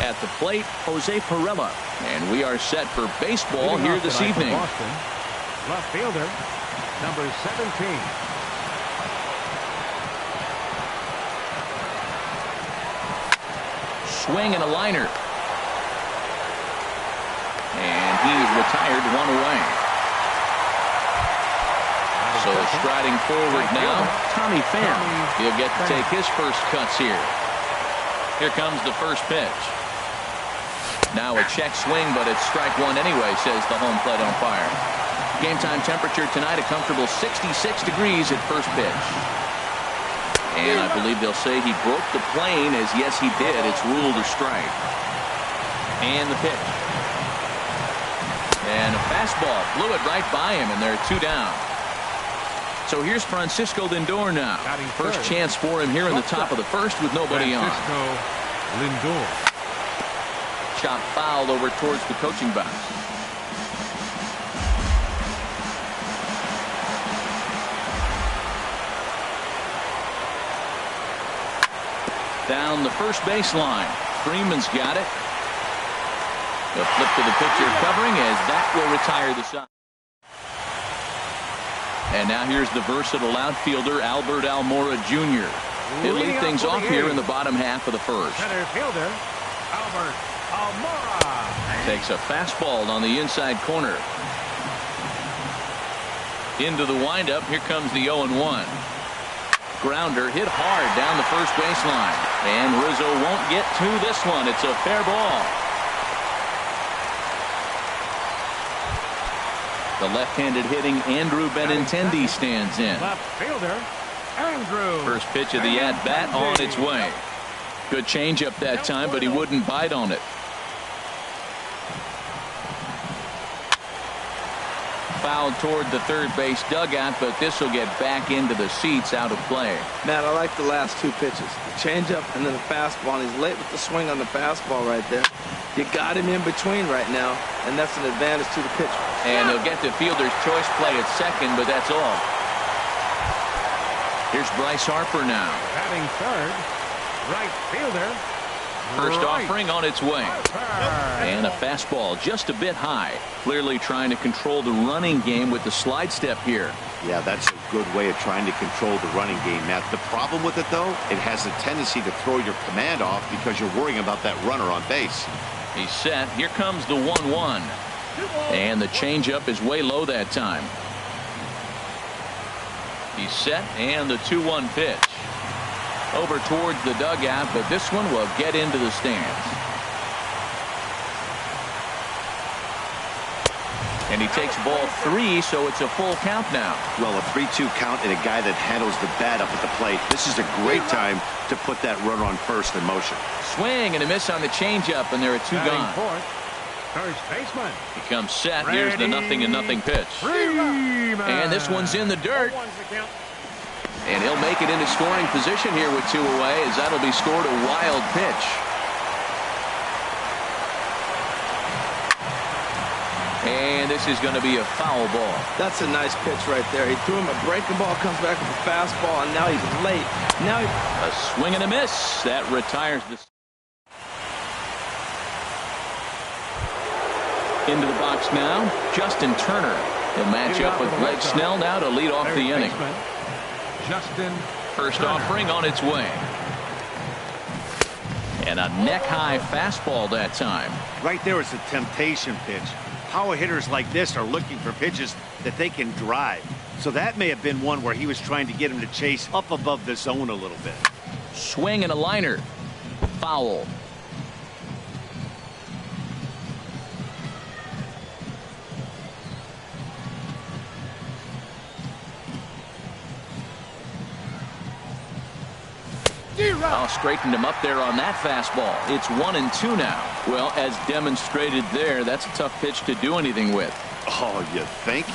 At the plate, Jose Perella. And we are set for baseball here this evening. Boston, left fielder, number 17. Swing and a liner. And he's retired, one away. So striding forward now, Tommy Pham. He'll get to take his first cuts here. Here comes the first pitch. Now a check swing, but it's strike one anyway, says the home plate umpire. Game time temperature tonight, a comfortable 66 degrees at first pitch. And I believe they'll say he broke the plane, as yes he did. It's ruled a strike. And the pitch. And a fastball blew it right by him, and they're 2 down. So here's Francisco Lindor now. First chance for him here in the top of the first with nobody on. Lindor. Chop foul over towards the coaching box. Down the first baseline. Freeman's got it. The flip to the pitcher covering as that will retire the side. And now here's the versatile outfielder Albert Almora Jr. He'll lead things off here in the bottom half of the first. Center fielder Albert Almora takes a fastball on the inside corner. Into the windup. Here comes the 0-1. Grounder hit hard down the first baseline. And Rizzo won't get to this one. It's a fair ball. The left-handed hitting Andrew Benintendi stands in. Left fielder Andrew. First pitch of the at-bat on its way. Good changeup that time, but he wouldn't bite on it. Fouled toward the third base dugout, but this will get back into the seats, out of play. Matt, I like the last 2 pitches. The changeup and then the fastball. And he's late with the swing on the fastball right there. You got him in between right now, and that's an advantage to the pitcher. And he'll get the fielder's choice play at second, but that's all. Here's Bryce Harper now. Batting third, right fielder. First offering on its way. And a fastball just a bit high. Clearly trying to control the running game with the slide step here. Yeah, that's a good way of trying to control the running game, Matt. The problem with it, though, it has a tendency to throw your command off because you're worrying about that runner on base. He's set. Here comes the 1-1. And the changeup is way low that time. He's set, and the 2-1 pitch. Over towards the dugout, but this one will get into the stands. And he takes ball 3, so it's a full count now. Well, a 3-2 count and a guy that handles the bat up at the plate. This is a great time to put that runner on first in motion. Swing and a miss on the changeup, and there are 2 gone. Fourth, first baseman. He comes set. Here's the 0-0 pitch. Freeman. And this one's in the dirt. And he'll make it into scoring position here with 2 away, as that'll be scored a wild pitch. And this is going to be a foul ball. That's a nice pitch right there. He threw him a breaking ball, comes back with a fastball, and now he's late. Now a swing and a miss. That retires this. Into the box now, Justin Turner. He'll match up with Blake Snell now to lead off the inning. Justin First Turner. offering on its way. And a neck-high fastball that time. Right there is a temptation pitch. Power hitters like this are looking for pitches that they can drive. So that may have been one where he was trying to get him to chase up above the zone a little bit. Swing and a liner. Foul. Oh, straightened him up there on that fastball. It's 1-2 now. Well, as demonstrated there, that's a tough pitch to do anything with. Oh, you think?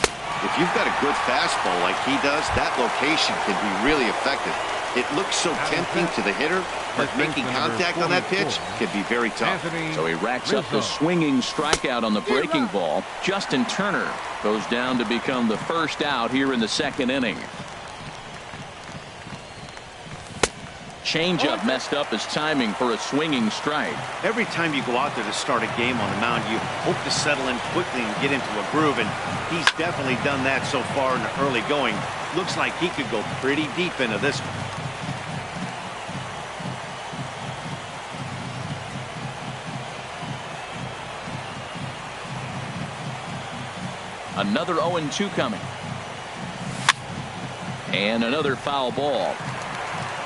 If you've got a good fastball like he does, that location can be really effective. It looks so tempting to the hitter, but making contact on that pitch can be very tough. So he racks up the swinging strikeout on the breaking ball. Justin Turner goes down to become the first out here in the second inning. changeup messed up his timing for a swinging strike. Every time you go out there to start a game on the mound, you hope to settle in quickly and get into a groove, and he's definitely done that so far in the early going. Looks like he could go pretty deep into this one. Another 0-2 coming. And another foul ball.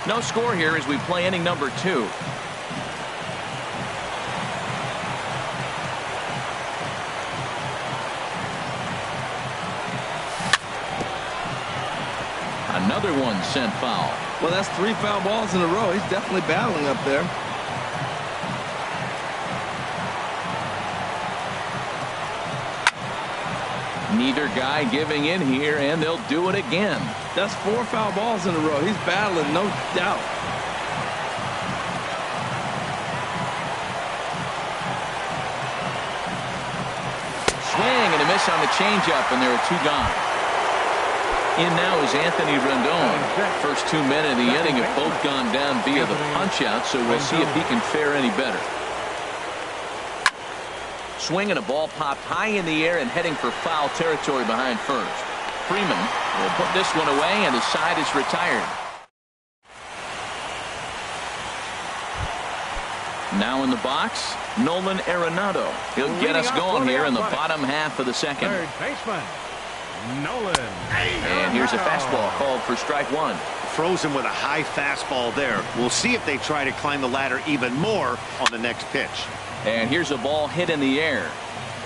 No score here as we play inning number 2. Another one sent foul. Well, that's 3 foul balls in a row. He's definitely battling up there. Neither guy giving in here, and they'll do it again. That's 4 foul balls in a row. He's battling, no doubt. Swing and a miss on the changeup, and there are 2 gone. In now is Anthony Rendon. First 2 men in the inning have both gone down via the punch-out, so we'll see if he can fare any better. Swing and a ball popped high in the air and heading for foul territory behind first. Freeman will put this one away, and the side is retired. Now in the box, Nolan Arenado. He'll get us going here in the bottom half of the second. Third baseman, Nolan. And here's a fastball called for strike 1. Throws him with a high fastball there. We'll see if they try to climb the ladder even more on the next pitch. And here's a ball hit in the air.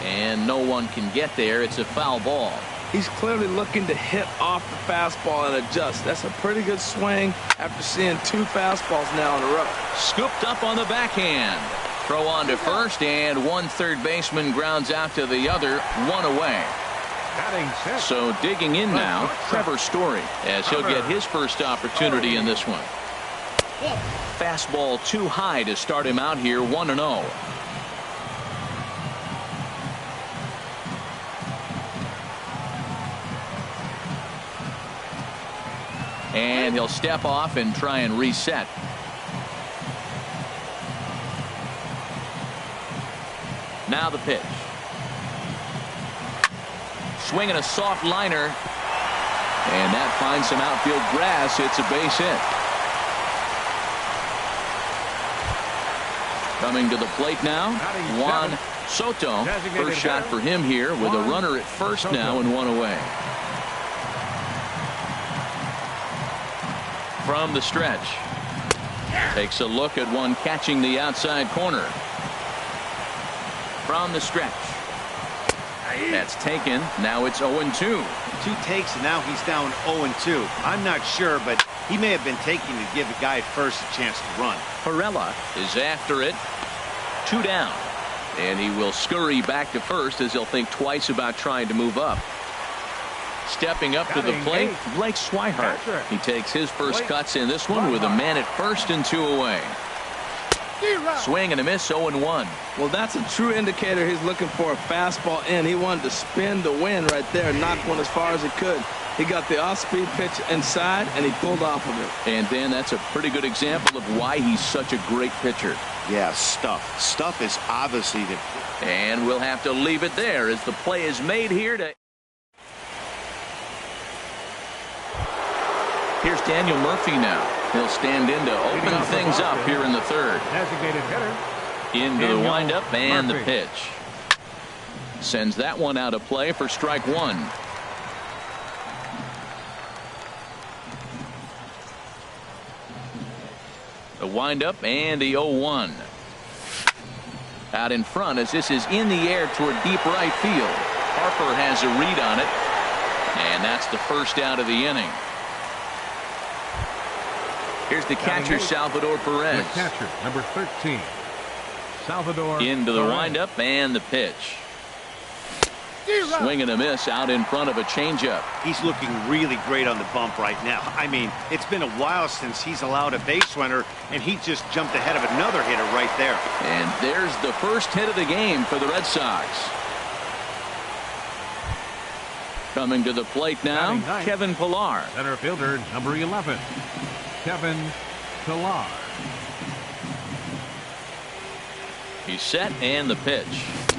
And no one can get there. It's a foul ball. He's clearly looking to hit off the fastball and adjust. That's a pretty good swing after seeing 2 fastballs now in a row. Scooped up on the backhand. Throw on to first, and one third baseman grounds out to the other, 1 away. So digging in now, Trevor Story, as he'll get his first opportunity in this one. Fastball too high to start him out here, 1-0. And he'll step off and try and reset. Now the pitch. Swinging a soft liner. And that finds some outfield grass. It's a base hit. Coming to the plate now, Juan Soto. First shot for him here with a runner at first now and 1 away. From the stretch. Takes a look at one catching the outside corner. From the stretch. That's taken. Now it's 0-2. 2 takes, and now he's down 0-2. I'm not sure, but he may have been taking to give the guy at first a chance to run. Perella is after it. 2 down. And he will scurry back to first as he'll think twice about trying to move up. Stepping up to the plate, Blake Swihart. He takes his first cuts in this one with a man at first and 2 away. Swing and a miss, 0-1. Well, that's a true indicator he's looking for a fastball in. He wanted to spin the wind right there, knock one as far as he could. He got the off-speed pitch inside, and he pulled off of it. And, Dan, that's a pretty good example of why he's such a great pitcher. Yeah, stuff. Stuff is obviously the... And we'll have to leave it there as the play is made here to... Here's Daniel Murphy now. He'll stand in to open things up here in the third. Designated hitter. Into the windup and the pitch. Sends that one out of play for strike 1. The windup and the 0-1. Out in front as this is in the air toward deep right field. Harper has a read on it. And that's the first out of the inning. Here's the catcher, Salvador Perez. The catcher, number 13, Salvador into the Perez. windup and the pitch. Swing and a miss out in front of a changeup. He's looking really great on the bump right now. I mean, it's been a while since he's allowed a base runner, and he just jumped ahead of another hitter right there. And there's the first hit of the game for the Red Sox. Coming to the plate now, Kevin Pillar. Center fielder, number 11, Kevin Pilar. He's set and the pitch.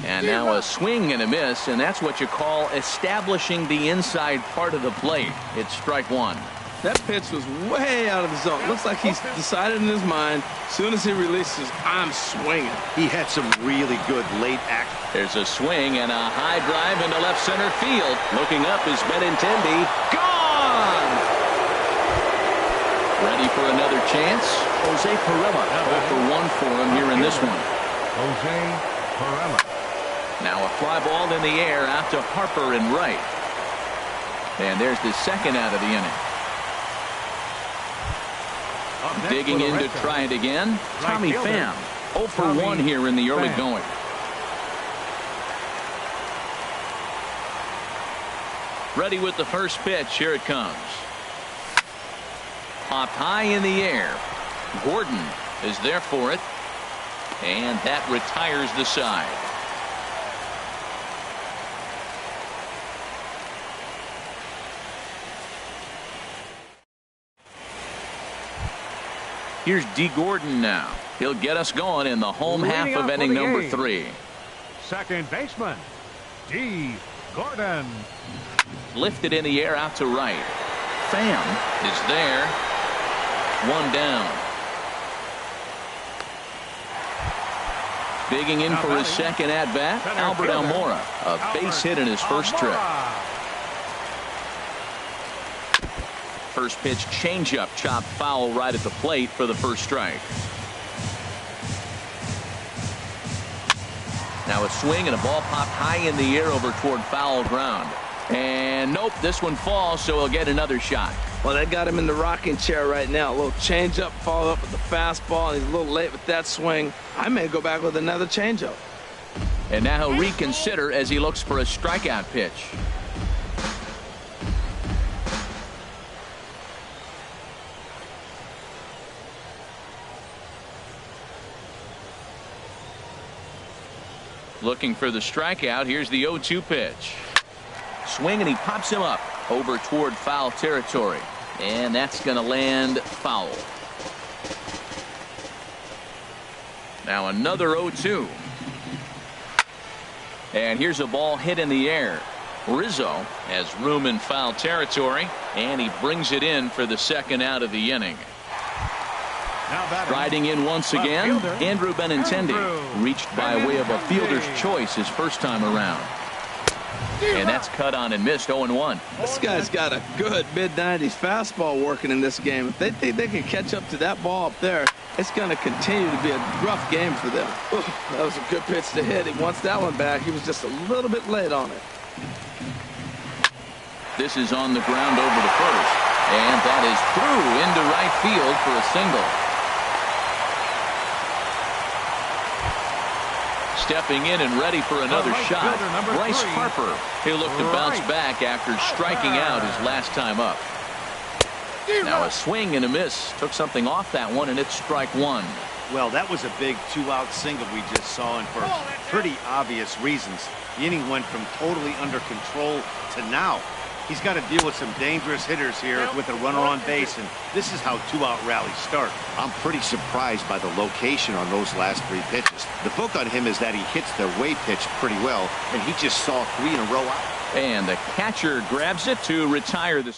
And now a swing and a miss, and that's what you call establishing the inside part of the plate. It's strike one. That pitch was way out of the zone. Looks like he's decided in his mind, as soon as he releases, I'm swinging. He had some really good late act. There's a swing and a high drive into left center field. Looking up is Benintendi. Gone! Ready for another chance? Jose Pirela. 0 for 1 for him here in this one. Jose Pirela. Now a fly ball in the air out to Harper in right. And there's the second out of the inning. Digging in to try it again, Tommy Pham. 0 for 1 here in the early going. Ready with the first pitch. Here it comes. Popped high in the air. Gordon is there for it. And that retires the side. Here's D. Gordon now. He'll get us going in the home half of inning number 3. Second baseman, D. Gordon. Lifted in the air out to right. Pham is there. 1 down. Digging in for his second at-bat, Albert Almora. A base hit in his first trip. First pitch changeup, chopped foul right at the plate for the first strike. Now a swing and a ball popped high in the air over toward foul ground. And nope, this one falls, so he'll get another shot. Well, they got him in the rocking chair right now. A little changeup, followed up with the fastball. He's a little late with that swing. I may go back with another changeup. And now he'll reconsider as he looks for a strikeout pitch. Looking for the strikeout. Here's the 0-2 pitch. Swing and he pops him up over toward foul territory. And that's going to land foul. Now another 0-2. And here's a ball hit in the air. Rizzo has room in foul territory. And he brings it in for the second out of the inning. Riding in once again, Andrew Benintendi. Reached by way of a fielder's choice his first time around. And that's cut on and missed. 0-1. This guy's got a good mid-90s fastball working in this game. If they think they can catch up to that ball up there, it's going to continue to be a rough game for them. Ooh, that was a good pitch to hit. He wants that one back. He was just a little bit late on it. This is on the ground over to first. And that is through into right field for a single. Stepping in and ready for another shot, Bryce Harper. He'll look to bounce back after striking out his last time up. Now a swing and a miss. Took something off that one, and it's strike one. Well, that was a big 2-out single we just saw, and for pretty obvious reasons. The inning went from totally under control to now. He's got to deal with some dangerous hitters here with a runner on base, and this is how 2-out rallies start. I'm pretty surprised by the location on those last 3 pitches. The book on him is that he hits the way pitch pretty well, and he just saw 3 in a row out. And the catcher grabs it to retire the...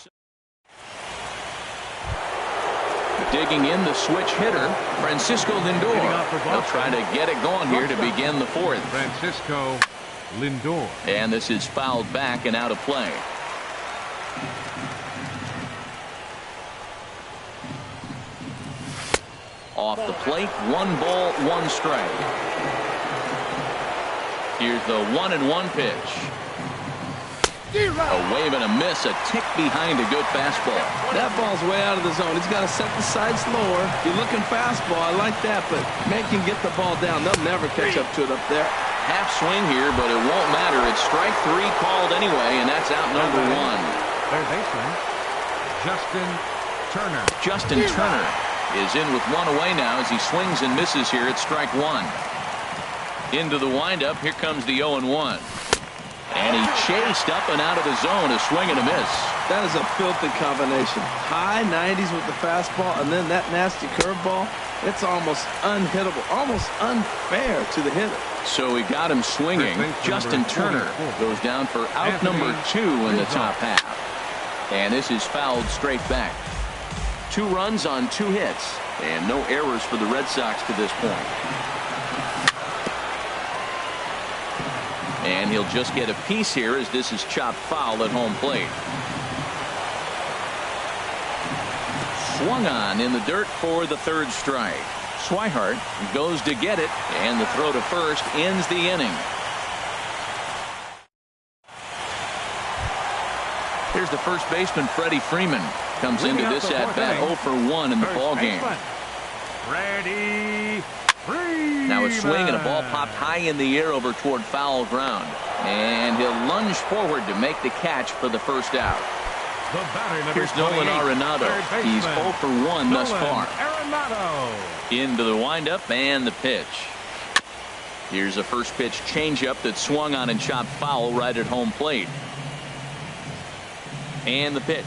Digging in the switch hitter, Francisco Lindor. They'll try to get it going here to begin the 4th. Francisco Lindor. And this is fouled back and out of play. Off the plate, 1 ball, 1 strike. Here's the 1-1 pitch. A wave and a miss, a tick behind a good fastball. That ball's way out of the zone. He's got to set the sides lower. You're looking fastball. I like that, but make him get the ball down. They'll never catch up to it up there. Half swing here, but it won't matter. It's strike 3 called anyway, and that's out number 1. Third baseman, Justin Turner. Justin Turner is in with 1 away now as he swings and misses here at strike 1. Into the windup. Here comes the 0-1. And he chased up and out of the zone, a swing and a miss. That is a filthy combination. High 90s with the fastball, and then that nasty curveball. It's almost unhittable, almost unfair to the hitter. So he got him swinging. Justin Turner goes down for out number 2 in the top half. And this is fouled straight back. 2 runs on 2 hits, and no errors for the Red Sox to this point. And he'll just get a piece here as this is chopped foul at home plate. Swung on in the dirt for the 3rd strike. Swihart goes to get it, and the throw to first ends the inning. Here's the first baseman, Freddie Freeman. Comes into this at-bat 0 for 1 in the ball game. Freddie Freeman. Now a swing and a ball popped high in the air over toward foul ground. And he'll lunge forward to make the catch for the first out. Here's Nolan Arenado. He's 0 for 1 thus far. Into the windup and the pitch. Here's a first pitch changeup that swung on and chopped foul right at home plate. And the pitch.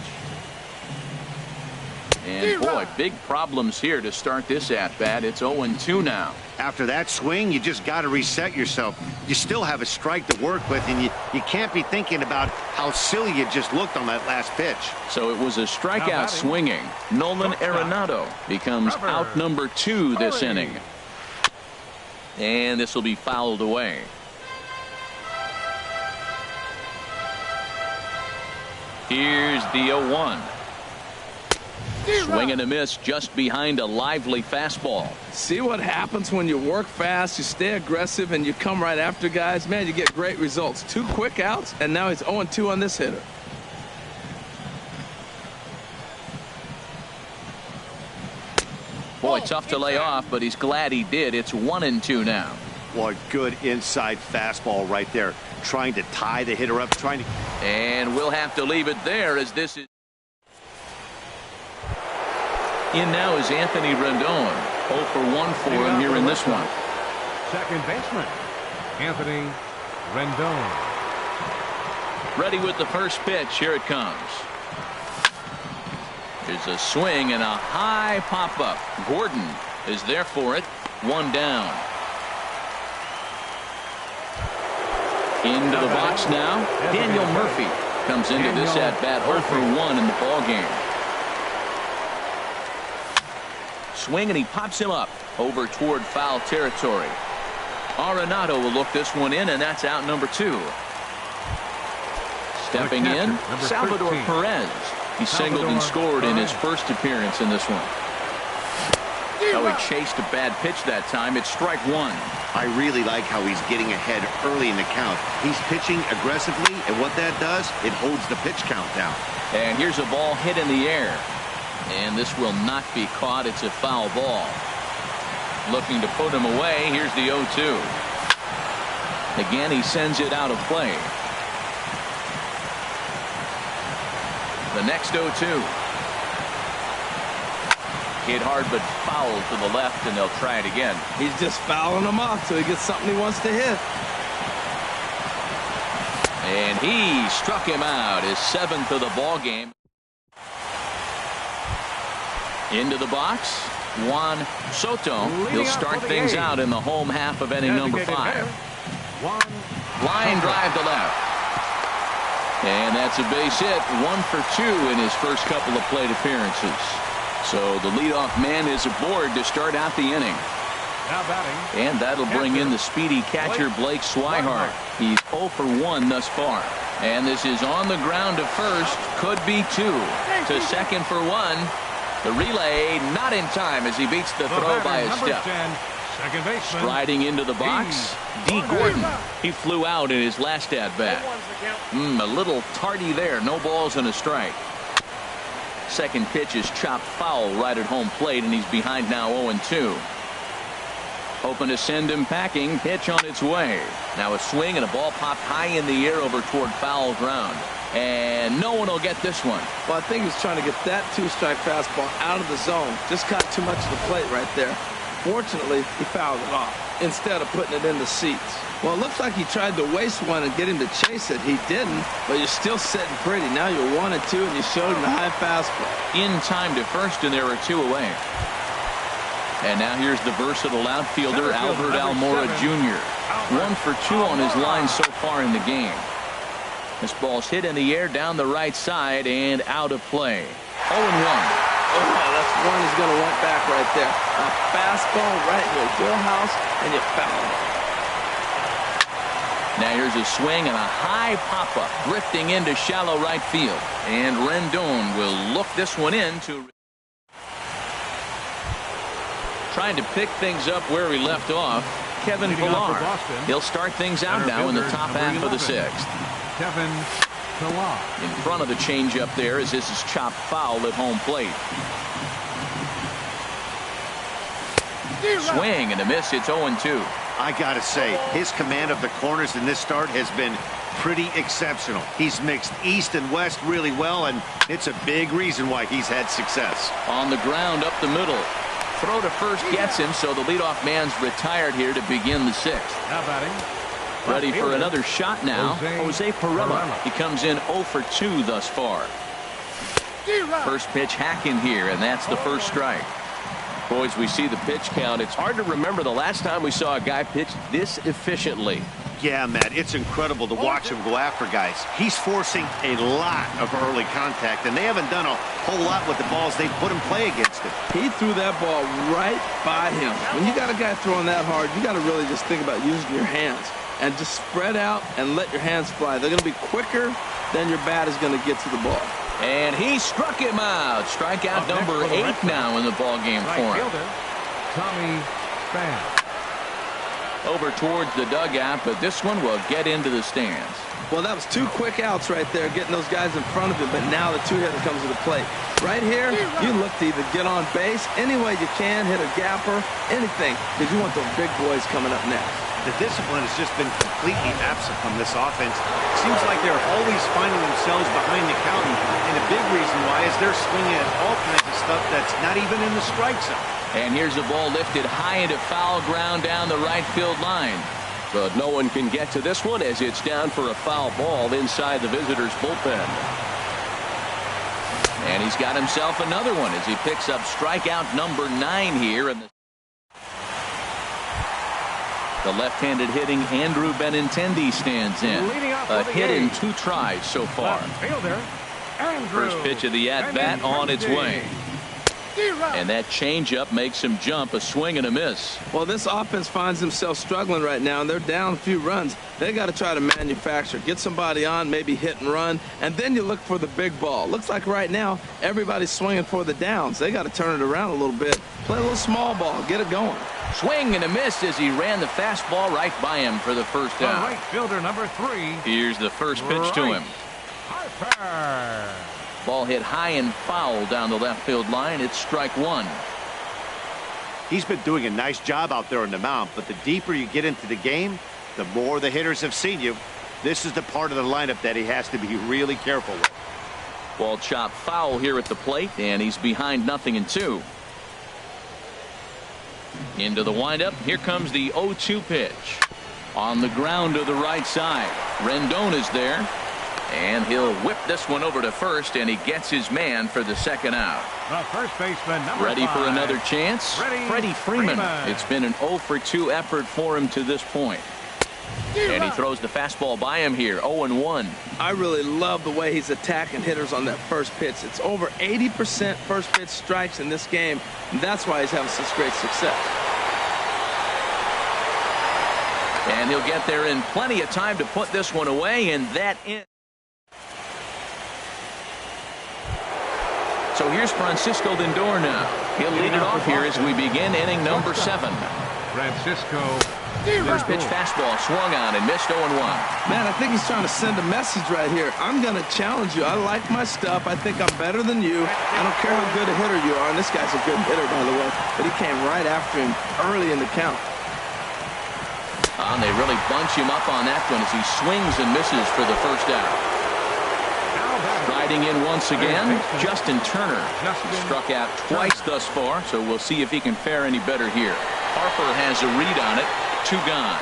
And boy, big problems here to start this at-bat. It's 0-2 now. After that swing, you just got to reset yourself. You still have a strike to work with, and you can't be thinking about how silly you just looked on that last pitch. So it was a strikeout swinging. Nolan Arenado becomes out number 2 this inning. And this will be fouled away. Here's the 0-1. Swing and a miss just behind a lively fastball. See what happens when you work fast, you stay aggressive, and you come right after guys? Man, you get great results. 2 quick outs, and now he's 0-2 on this hitter. Boy, tough to lay off, but he's glad he did. It's 1-2 now. What good inside fastball right there. Trying to tie the hitter up, And we'll have to leave it there as this is. In now is Anthony Rendon. 0 for 1 for him here in this one. Second baseman, Anthony Rendon. Ready with the first pitch. Here it comes. There's a swing and a high pop-up. Gordon is there for it. 1 down. Into the box now. Daniel Murphy comes into this at-bat 0 for 1 in the ball game. Swing and he pops him up over toward foul territory. Arenado will look this one in, and that's out number 2. Stepping in, Salvador Perez. He singled and scored in his first appearance in this one. Oh, he chased a bad pitch that time. It's strike 1. I really like how he's getting ahead early in the count. He's pitching aggressively, and what that does, it holds the pitch count down. And here's a ball hit in the air. And this will not be caught. It's a foul ball. Looking to put him away. Here's the 0-2. Again, he sends it out of play. The next 0-2. Hit hard but foul to the left, and they'll try it again. He's just fouling him off till he gets something he wants to hit. And he struck him out, his 7th of the ball game. Into the box, Juan Soto. He'll start things out in the home half of inning number 5. Line drive to left. And that's a base hit. 1 for 2 in his first couple of plate appearances. So the leadoff man is aboard to start out the inning. And that'll bring in the speedy catcher Blake Swihart. He's 0 for 1 thus far. And this is on the ground to first. Could be 2. To second for 1. The relay not in time as he beats the throw by a step. Striding into the box, D. Gordon. He flew out in his last at-bat. A little tardy there. No balls and a strike. Second pitch is chopped foul right at home plate, and he's behind now 0-2. Hoping to send him packing. Pitch on its way. Now a swing and a ball popped high in the air over toward foul ground. And no one will get this one. Well, I think he's trying to get that 2-strike fastball out of the zone. Just got too much of the plate right there. Unfortunately, he fouled it off instead of putting it in the seats. Well, it looks like he tried to waste one and get him to chase it. He didn't, but you're still sitting pretty. Now you're 1-2, and you showed him the high fastball. In time to first, and there are 2 away. And now here's the versatile outfielder, Albert Almora Jr. 1 for 2 on his line so far in the game. This ball's hit in the air down the right side and out of play. 0-1. Oh, that's one he's going to want back right there. A fastball right in your wheelhouse, and you foul it. Now here's a swing and a high pop-up, drifting into shallow right field. And Rendon will look this one in to... Trying to pick things up where we left off, Kevin Pillar. He'll start things out now in the top half of the 6th. Kevin Pillar. In front of the changeup there as this is chopped foul at home plate. Swing and a miss. It's 0-2. I gotta say, his command of the corners in this start has been pretty exceptional. He's mixed east and west really well, and it's a big reason why he's had success. On the ground up the middle. Throw to first gets him, so the leadoff man's retired here to begin the 6th. Now batting. Ready for another shot now. Jose Pirela. He comes in 0 for 2 thus far. First pitch hacking here, and that's the first strike. Boys, we see the pitch count. It's hard to remember the last time we saw a guy pitch this efficiently. Yeah, Matt, it's incredible to watch him go after guys. He's forcing a lot of early contact, and they haven't done a whole lot with the balls they've put in play against him. He threw that ball right by him. When you got a guy throwing that hard, you got to really just think about using your hands and just spread out and let your hands fly. They're going to be quicker than your bat is going to get to the ball. And he struck him out. Strikeout number 8 now in the ball game for him. Tommy Pham. Over towards the dugout, but this one will get into the stands. Well, that was 2 quick outs right there, getting those guys in front of him, but now the 2-hitter comes to the plate. Right here, you look to either get on base any way you can, hit a gapper, anything, because you want those big boys coming up next. The discipline has just been completely absent from this offense. It seems like they're always finding themselves behind the count, and a big reason why is they're swinging at all kinds of stuff that's not even in the strike zone. And here's the ball lifted high into foul ground down the right field line. But no one can get to this one as it's down for a foul ball inside the visitors' bullpen. And he's got himself another one as he picks up strikeout number 9 here. And the left-handed hitting Andrew Benintendi stands in. A hit in 2 tries so far. First pitch of the at-bat on its way. And that changeup makes him jump. A swing and a miss. Well, this offense finds themselves struggling right now, and they're down a few runs. They got to try to manufacture, get somebody on, maybe hit and run, and then you look for the big ball. Looks like right now everybody's swinging for the downs. They got to turn it around a little bit, play a little small ball, get it going. Swing and a miss as he ran the fastball right by him for the first out. Right fielder number 3. Here's the first pitch to him. Harper. Ball hit high and foul down the left field line. It's strike 1. He's been doing a nice job out there on the mound, but the deeper you get into the game, the more the hitters have seen you. This is the part of the lineup that he has to be really careful with. Ball chopped foul here at the plate, and he's behind 0-2. Into the windup. Here comes the 0-2 pitch. On the ground to the right side. Rendon is there. And he'll whip this one over to first, and he gets his man for the second out. The first baseman, number Ready 5. for another chance? Freddie Freeman. It's been an 0 for 2 effort for him to this point. And he throws the fastball by him here, 0-1. I really love the way he's attacking hitters on that first pitch. It's over 80% first pitch strikes in this game, and that's why he's having such great success. And he'll get there in plenty of time to put this one away, and that ends. So here's Francisco Lindor now. He'll lead it off here as we begin inning number 7. Francisco. First pitch fastball swung on and missed 0-1. Man, I think he's trying to send a message right here. I'm going to challenge you. I like my stuff. I think I'm better than you. I don't care how good a hitter you are. And this guy's a good hitter, by the way. But he came right after him early in the count. And they really bunch him up on that one as he swings and misses for the first out. Riding in once again, Justin Turner. He struck out twice thus far, so we'll see if he can fare any better here. Harper has a read on it. 2 gone.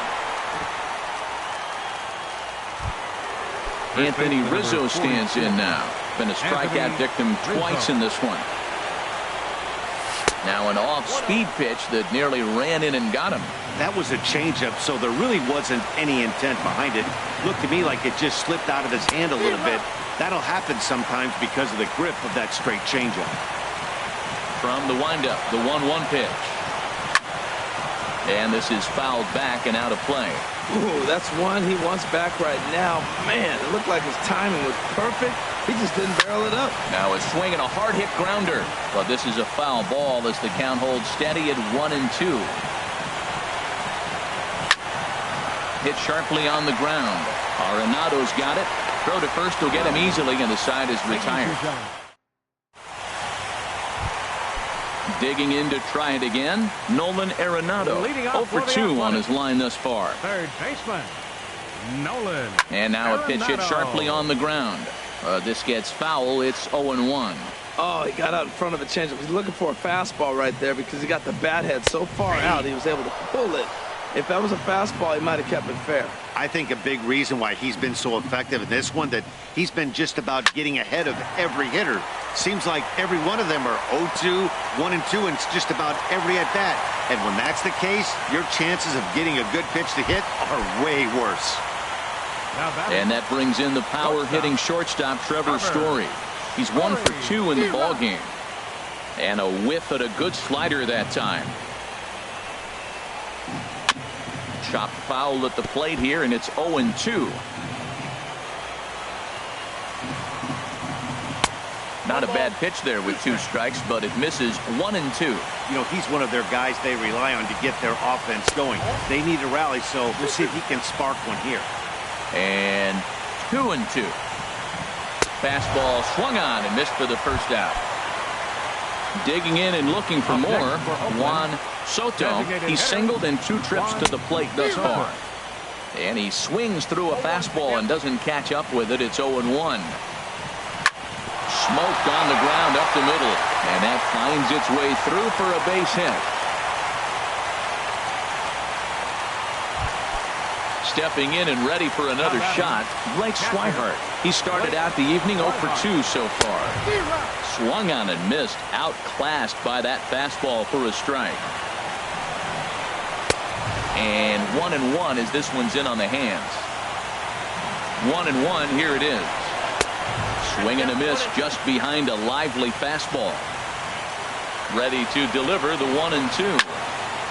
Anthony Rizzo stands in now. Been a strikeout victim twice in this one. Now an off-speed pitch that nearly ran in and got him. That was a changeup, so there really wasn't any intent behind it. Looked to me like it just slipped out of his hand a little bit. That'll happen sometimes because of the grip of that straight changeup. From the windup, the 1-1 pitch. And this is fouled back and out of play. Ooh, that's one he wants back right now. Man, it looked like his timing was perfect. He just didn't barrel it up. Now a swing and a hard hit grounder. But this is a foul ball as the count holds steady at 1-2. Hit sharply on the ground. Arenado's got it. Throw to first will get him easily, and the side is retired. Digging in to try it again, Nolan Arenado. 0 for 2 on his line thus far. Third baseman, Nolan. And now a pitch hit sharply on the ground. This gets foul. It's 0-1. Oh, he got out in front of a changeup. He's looking for a fastball right there because he got the bat head so far out he was able to pull it. If that was a fastball, he might have kept it fair. I think a big reason why he's been so effective in this one, that he's been just about getting ahead of every hitter. Seems like every one of them are 0-2, 1-2, and it's just about every at-bat. And when that's the case, your chances of getting a good pitch to hit are way worse. And that brings in the power-hitting shortstop Trevor Story. He's 1 for 2 in the ballgame. And a whiff at a good slider that time. Chopped foul at the plate here, and it's 0-2. Not a bad pitch there with 2 strikes, but it misses 1-2. You know, he's one of their guys they rely on to get their offense going. They need a rally, so we'll see if he can spark one here. And 2-2. Fastball swung on and missed for the first out. Digging in and looking for more, Juan Soto. He's singled in 2 trips to the plate thus far. And he swings through a fastball and doesn't catch up with it. It's 0-1. Smoked on the ground up the middle. And that finds its way through for a base hit. Stepping in and ready for another shot, Blake Swihart. He started out the evening 0 for 2 so far. Swung on and missed, outclassed by that fastball for a strike. And 1-1 as this one's in on the hands. 1-1, here it is. Swing and a miss just behind a lively fastball. Ready to deliver the 1-2.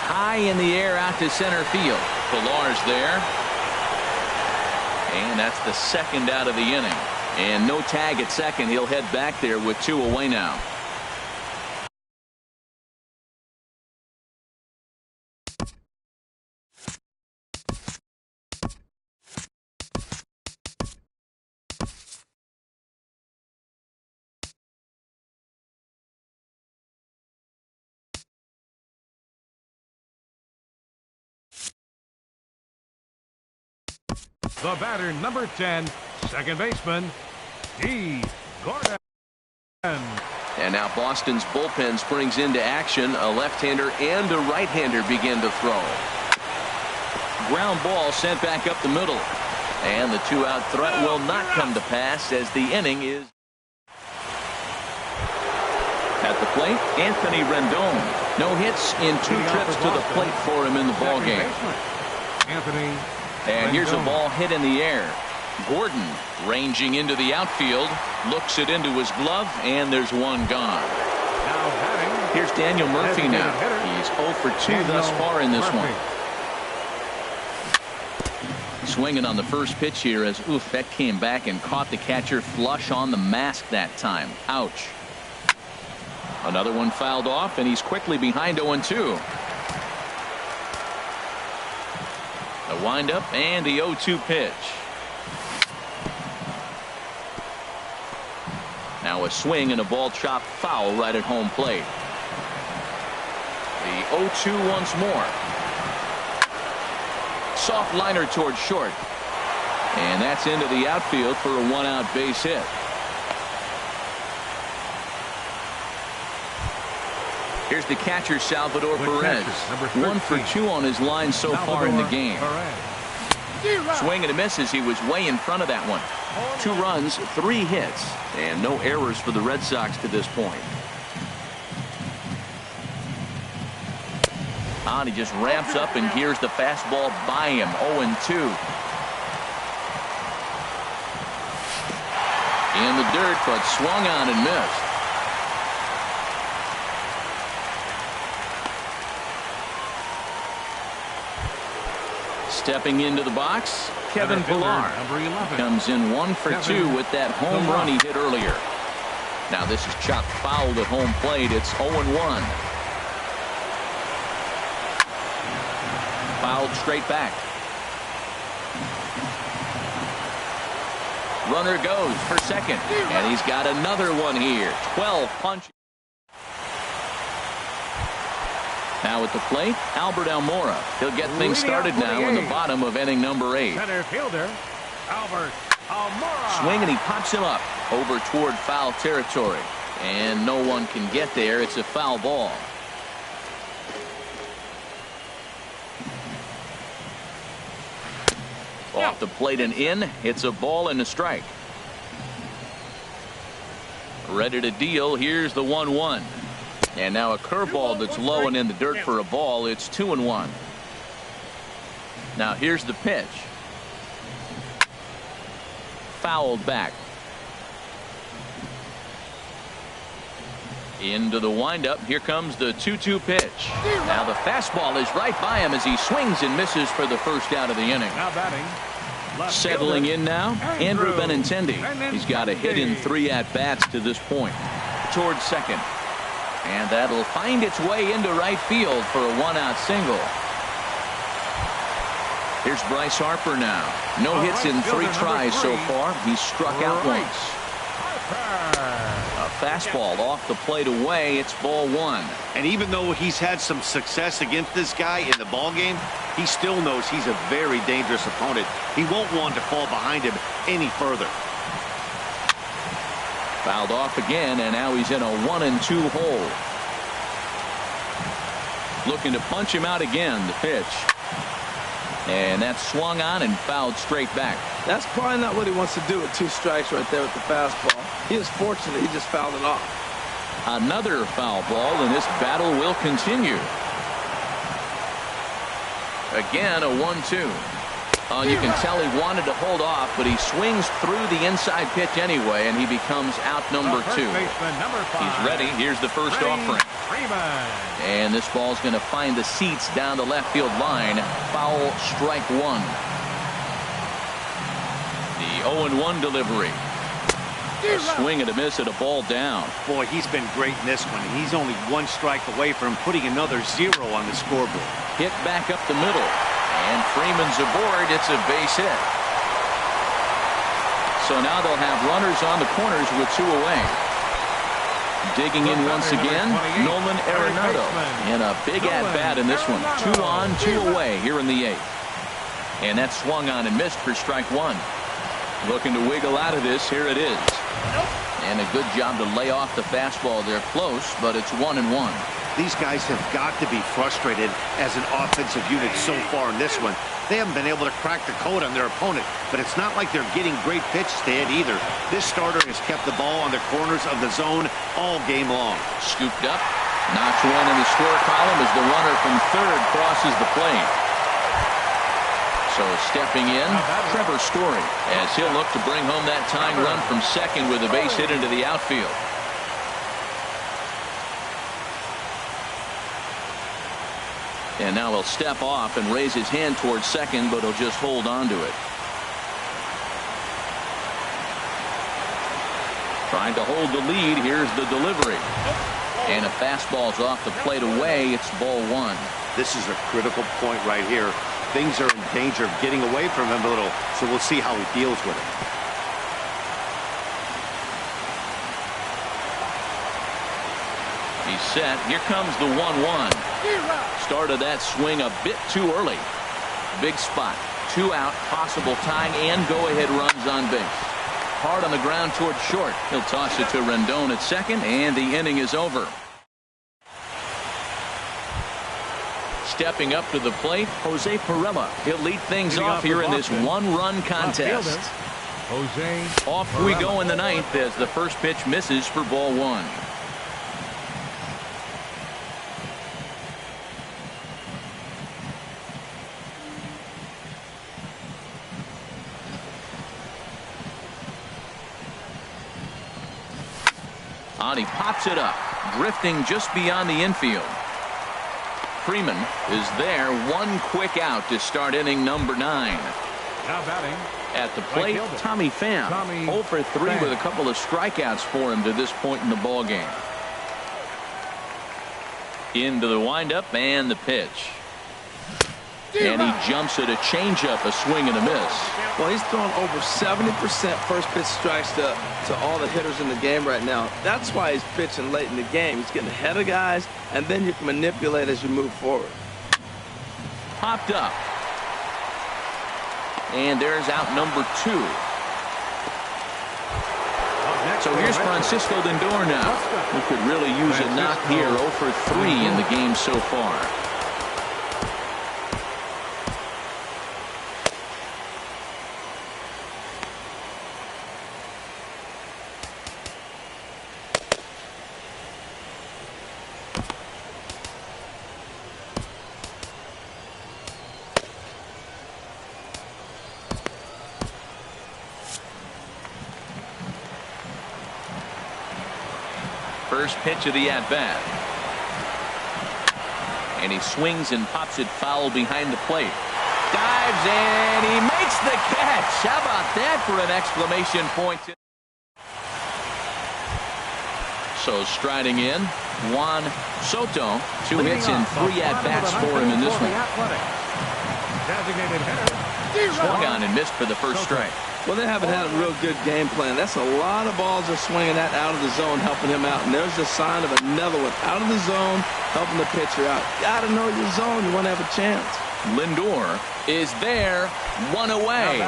High in the air out to center field. Pillar's there. And that's the second out of the inning. And no tag at second. He'll head back there with 2 away now. The batter, number 10, second baseman, Gordon. And now Boston's bullpen springs into action. A left-hander and a right-hander begin to throw. Ground ball sent back up the middle. And the 2-out threat will not come to pass as the inning is. At the plate, Anthony Rendon. No hits in 2 trips to the plate for him in the ballgame. Anthony. And here's a ball hit in the air. Gordon ranging into the outfield, looks it into his glove, and there's one gone. Here's Daniel Murphy now. He's 0 for 2 thus far in this one. Swinging on the first pitch here as that came back and caught the catcher flush on the mask that time. Ouch. Another one fouled off, and he's quickly behind 0-2. The windup and the 0-2 pitch. Now a swing and a ball chopped foul right at home plate. The 0-2 once more. Soft liner towards short. And that's into the outfield for a 1-out base hit. Here's the catcher, Salvador The Perez. catcher, number 13. 1 for 2 on his line so far in the Salvador game. Perez. Swing and a misses. He was way in front of that one. 2 runs, 3 hits, and no errors for the Red Sox to this point. And he just ramps up and gears the fastball by him. 0-2. In the dirt, but swung on and missed. Stepping into the box, Kevin Pillar comes in 1 for 2 with that home run he hit earlier. Now this is chopped fouled at home plate. It's 0-1. Fouled straight back. Runner goes for second, and he's got another one here. 12 punches. Now at the plate, Albert Almora. He'll get things started now in the bottom of inning number 8. Center fielder, Albert Almora. Swing, and he pops him up over toward foul territory. And no one can get there. It's a foul ball. Off the plate and in. It's a ball and a strike. Ready to deal. Here's the 1-1. And now a curveball that's low and in the dirt for a ball. It's 2-1. Now here's the pitch. Fouled back. Into the windup. Here comes the 2-2 pitch. Now the fastball is right by him as he swings and misses for the first out of the inning. Now batting. Left Settling fielder, in now, Andrew Benintendi. He's got a hit in 3 at-bats to this point. Towards second. And that'll find its way into right field for a 1-out single. Here's Bryce Harper now. No hits in 3 tries so far. He's struck out once. A fastball off the plate away. It's ball 1. And even though he's had some success against this guy in the ball game, he still knows he's a very dangerous opponent. He won't want to fall behind him any further. Fouled off again, and now he's in a 1-2 hole. Looking to punch him out again. The pitch. And that's swung on and fouled straight back. That's probably not what he wants to do with 2 strikes right there with the fastball. He was fortunate he just fouled it off. Another foul ball, and this battle will continue. Again, a 1-2. You can tell he wanted to hold off, but he swings through the inside pitch anyway, and he becomes out number 2. He's ready. Here's the first offering. And this ball's going to find the seats down the left field line. Foul, strike 1. The 0-1 delivery. A swing and a miss at a ball down. Boy, he's been great in this one. He's only 1 strike away from putting another 0 on the scoreboard. Hit back up the middle. And Freeman's aboard. It's a base hit. So now they'll have runners on the corners with 2 away. Digging in once again, Nolan Arenado. And a big at-bat in this one. 2 on, 2 away here in the 8th. And that swung on and missed for strike 1. Looking to wiggle out of this. Here it is. And a good job to lay off the fastball. They're close, but it's 1-1. These guys have got to be frustrated as an offensive unit so far in this one. They haven't been able to crack the code on their opponent, but it's not like they're getting great pitches to hit either. This starter has kept the ball on the corners of the zone all game long. Scooped up, knocks one in the score column as the runner from third crosses the plate. So stepping in, Trevor Story, as he'll look to bring home that tying run from second with a base hit into the outfield. And now he'll step off and raise his hand towards second, but he'll just hold on to it. Trying to hold the lead. Here's the delivery. And a fastball's off the plate away. It's ball 1. This is a critical point right here. Things are in danger of getting away from him a little, so we'll see how he deals with it. He's set. Here comes the 1-1. Started that swing a bit too early. Big spot. 2 out. Possible tying and go-ahead runs on base. Hard on the ground towards short. He'll toss it to Rendon at second, and the inning is over. stepping up to the plate, Jose Perella. He'll lead things off here in this one-run contest. Off we go in the ninth as the first pitch misses for ball one. He pops it up, drifting just beyond the infield. Freeman is there, one quick out to start inning number 9. Now batting at the plate, Tommy Pham. 0 for 3 with a couple of strikeouts for him to this point in the ball game. Into the windup and the pitch. And he jumps at a changeup, a swing and a miss. Well, he's throwing over 70% first pitch strikes to all the hitters in the game right now. That's why he's pitching late in the game. He's getting ahead of guys, and then you can manipulate as you move forward. Popped up. And there's out number 2. So here's Francisco Lindor now, who could really use a knock here. 0 for 3 in the game so far. First pitch of the at-bat. And he swings and pops it foul behind the plate. Dives and he makes the catch. How about that for an exclamation point? So striding in, Juan Soto. 2 hits and 3 at-bats for him in this one. Swung on and missed for the first strike. Well, they haven't had a real good game plan. That's a lot of balls they're swinging at out of the zone, helping him out. And there's a sign of another one out of the zone, helping the pitcher out. Got to know your zone. You want to have a chance. Lindor is there, 1 away.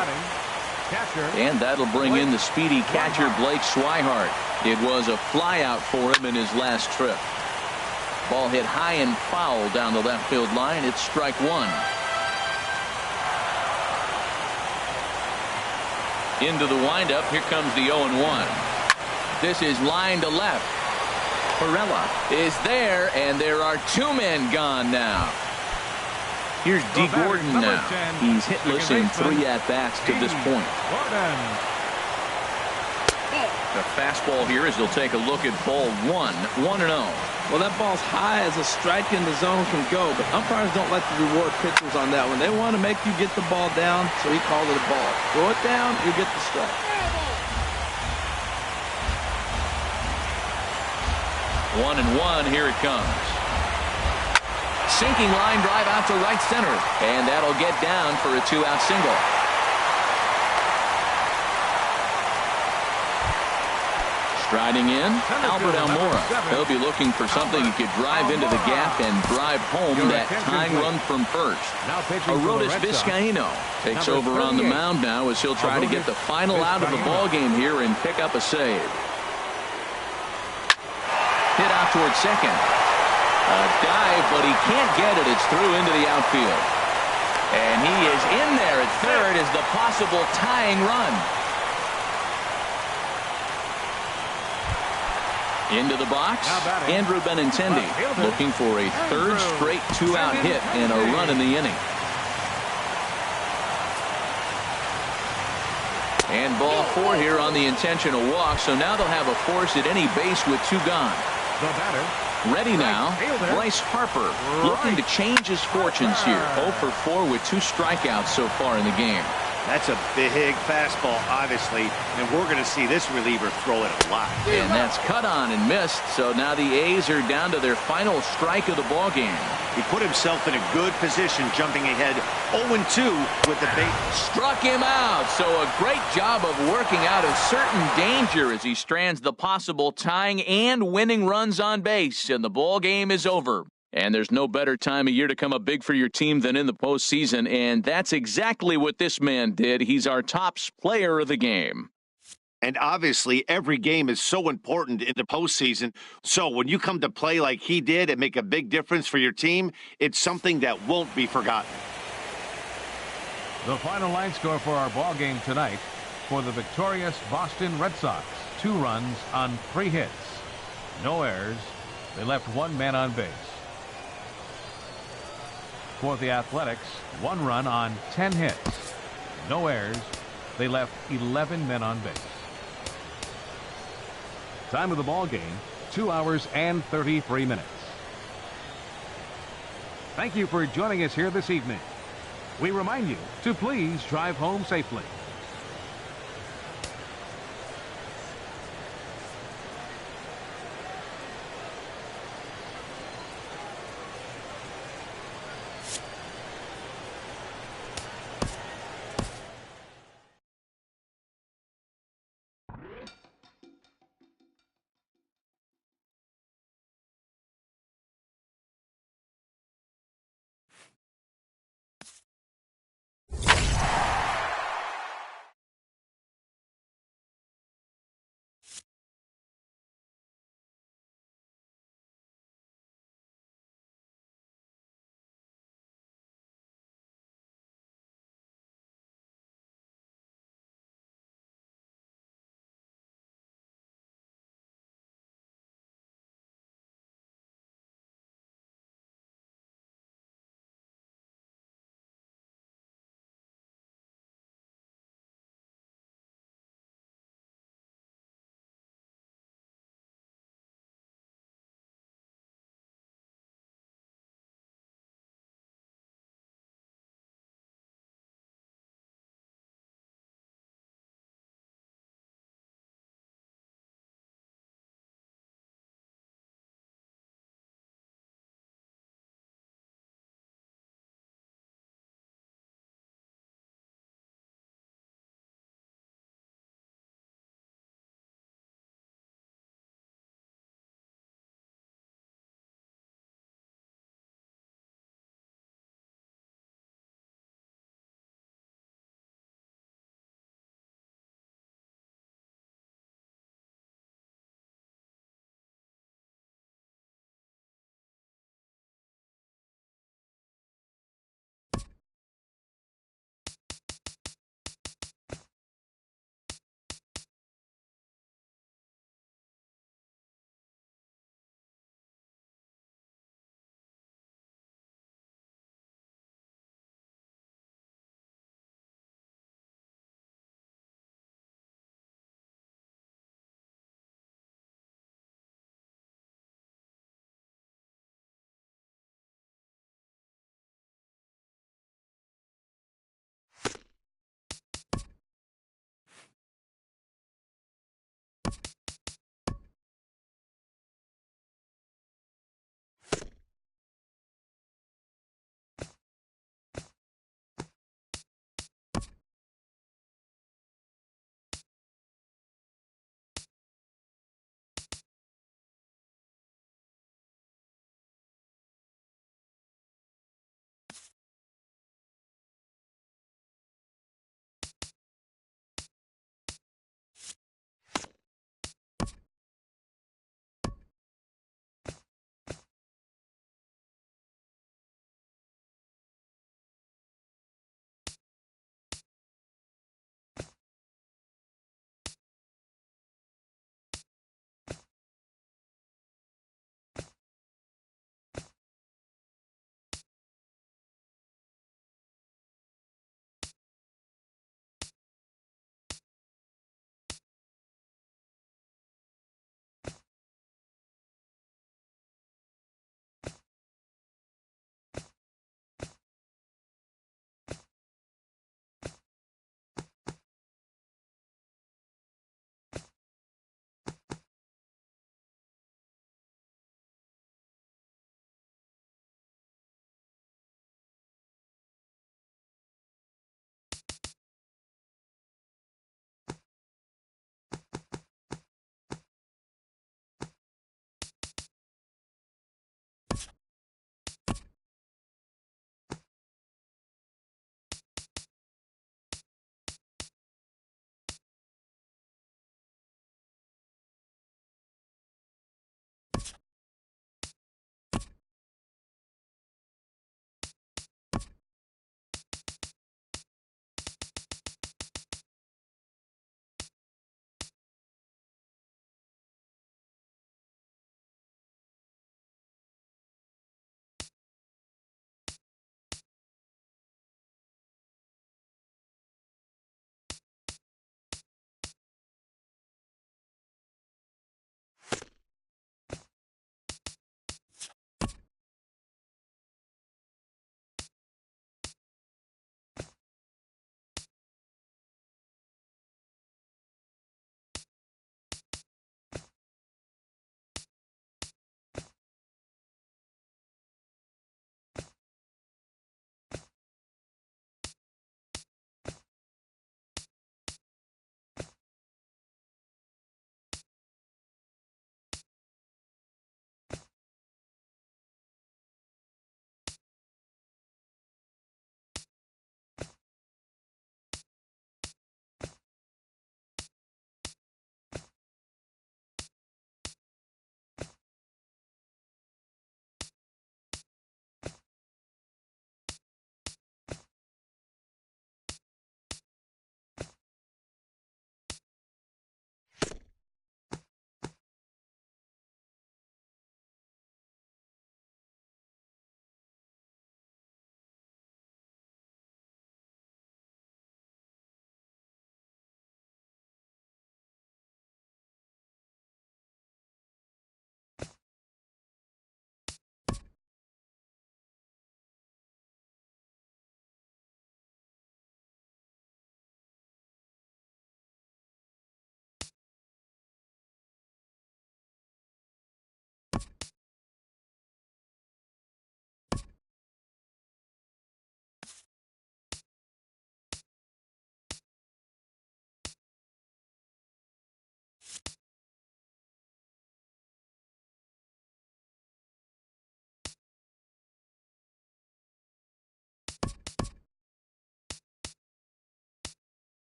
And that'll bring in the speedy catcher, Blake Swihart. It was a flyout for him in his last trip. Ball hit high and foul down the left field line. It's strike 1. Into the windup. Here comes the 0-1. This is line to left. Perella is there, and there are 2 men gone now. Here's D. Gordon now. He's hitless in 3 at-bats to this point. The fastball here as he'll take a look at ball 1. 1-0. Well, that ball's high as a strike in the zone can go, but umpires don't like to reward pitchers on that one. They want to make you get the ball down, so he called it a ball. Throw it down, you get the strike. 1-1, here it comes. Sinking line drive out to right center, and that'll get down for a 2-out single. Striding in, Albert Almora. He'll be looking for something he could drive into the gap and drive home that tying run from first. Arodys Vizcaíno takes over on the mound now as he'll try to get the final out of the ball game here and pick up a save. Hit out towards second. A dive, but he can't get it. It's through into the outfield. And he is in there at third as the possible tying run. Into the box, Andrew Benintendi looking for a 3rd straight 2-out hit and a run in the inning. And ball 4 here on the intentional walk, so now they'll have a force at any base with 2 gone. Ready now, Bryce Harper looking to change his fortunes here. 0 for 4 with 2 strikeouts so far in the game. That's a big fastball, obviously, and we're going to see this reliever throw it a lot. And that's cut on and missed, so now the A's are down to their final strike of the ball game. He put himself in a good position, jumping ahead 0-2 with the bait. Struck him out, so a great job of working out a certain danger as he strands the possible tying and winning runs on base, and the ball game is over. And there's no better time of year to come up big for your team than in the postseason, and that's exactly what this man did. He's our top player of the game. And obviously, every game is so important in the postseason. So when you come to play like he did and make a big difference for your team, it's something that won't be forgotten. The final line score for our ball game tonight for the victorious Boston Red Sox: 2 runs on 3 hits. No errors. They left 1 man on base. For the Athletics, 1 run on 10 hits. No errors. They left 11 men on base. Time of the ball game, 2 hours and 33 minutes. Thank you for joining us here this evening. We remind you to please drive home safely.